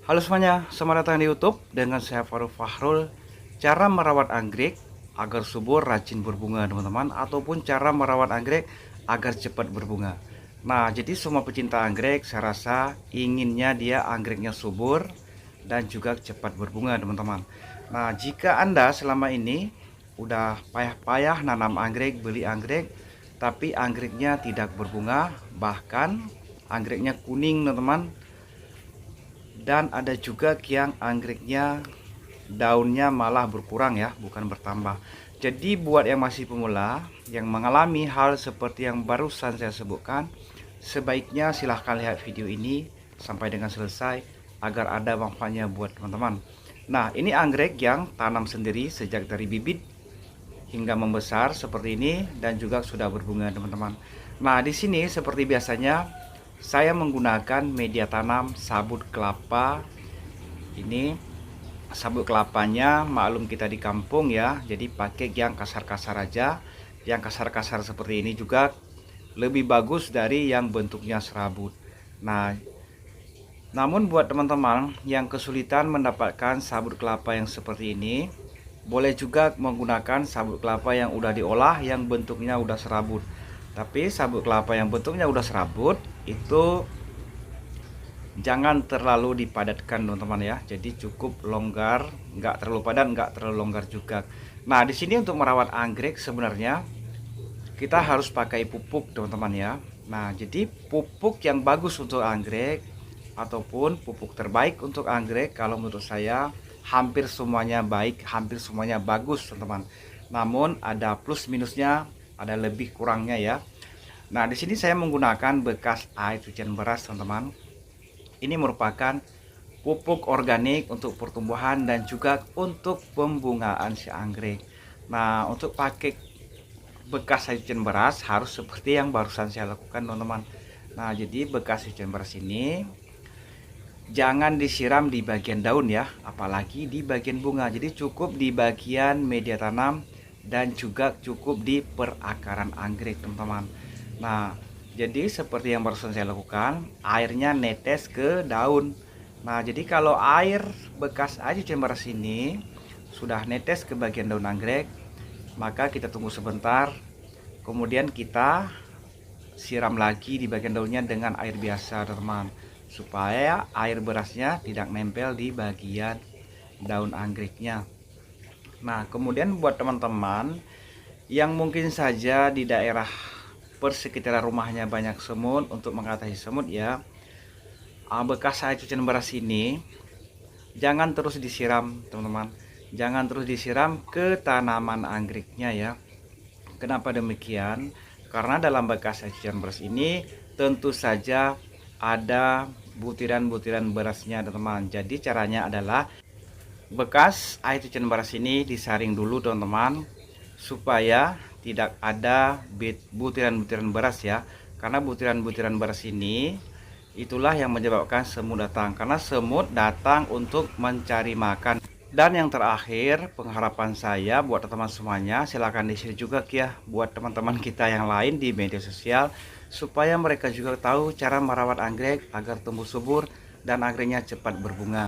Halo semuanya, selamat datang di YouTube dengan saya Faruk Fahrul. Cara merawat anggrek agar subur rajin berbunga teman-teman, ataupun cara merawat anggrek agar cepat berbunga. Nah, jadi semua pecinta anggrek saya rasa inginnya dia anggreknya subur dan juga cepat berbunga teman-teman. Nah, jika Anda selama ini udah payah-payah nanam anggrek, beli anggrek, tapi anggreknya tidak berbunga, bahkan anggreknya kuning teman-teman, dan ada juga yang anggreknya daunnya malah berkurang ya, bukan bertambah. Jadi buat yang masih pemula yang mengalami hal seperti yang barusan saya sebutkan, sebaiknya silahkan lihat video ini sampai dengan selesai agar ada manfaatnya buat teman-teman. Nah, ini anggrek yang tanam sendiri sejak dari bibit hingga membesar seperti ini dan juga sudah berbunga teman-teman. Nah, di sini seperti biasanya saya menggunakan media tanam sabut kelapa. Ini sabut kelapanya maklum kita di kampung ya, jadi pakai yang kasar-kasar aja. Yang kasar-kasar seperti ini juga lebih bagus dari yang bentuknya serabut. Nah, namun buat teman-teman yang kesulitan mendapatkan sabut kelapa yang seperti ini, boleh juga menggunakan sabut kelapa yang udah diolah yang bentuknya udah serabut. Tapi sabut kelapa yang bentuknya udah serabut itu jangan terlalu dipadatkan teman-teman ya. Jadi cukup longgar, nggak terlalu padat, nggak terlalu longgar juga. Nah, di sini untuk merawat anggrek sebenarnya kita harus pakai pupuk teman-teman ya. Nah, jadi pupuk yang bagus untuk anggrek ataupun pupuk terbaik untuk anggrek kalau menurut saya hampir semuanya baik, hampir semuanya bagus teman-teman. Namun ada plus minusnya, ada lebih kurangnya ya. Nah, di sini saya menggunakan bekas air cucian beras teman-teman. Ini merupakan pupuk organik untuk pertumbuhan dan juga untuk pembungaan si anggrek. Nah, untuk pakai bekas air cucian beras harus seperti yang barusan saya lakukan teman-teman. Nah, jadi bekas air cucian beras ini jangan disiram di bagian daun ya, apalagi di bagian bunga. Jadi cukup di bagian media tanam dan juga cukup di perakaran anggrek teman-teman. Nah, jadi seperti yang barusan saya lakukan, airnya netes ke daun. Nah, jadi kalau air bekas air cucian beras ini sudah netes ke bagian daun anggrek, maka kita tunggu sebentar. Kemudian kita siram lagi di bagian daunnya dengan air biasa teman-teman, supaya air berasnya tidak nempel di bagian daun anggreknya. Nah, kemudian buat teman-teman yang mungkin saja di daerah persekitaran rumahnya banyak semut, untuk mengatasi semut ya, bekas air cucian beras ini jangan terus disiram teman-teman, jangan terus disiram ke tanaman anggreknya ya. Kenapa demikian? Karena dalam bekas air cucian beras ini tentu saja ada butiran-butiran berasnya teman-teman. Jadi caranya adalah bekas air cucian beras ini disaring dulu teman-teman, supaya tidak ada butiran-butiran beras ya. Karena butiran-butiran beras ini itulah yang menyebabkan semut datang, karena semut datang untuk mencari makan. Dan yang terakhir, pengharapan saya buat teman-teman semuanya, silahkan di-share juga ya buat teman-teman kita yang lain di media sosial, supaya mereka juga tahu cara merawat anggrek agar tumbuh subur dan anggreknya cepat berbunga.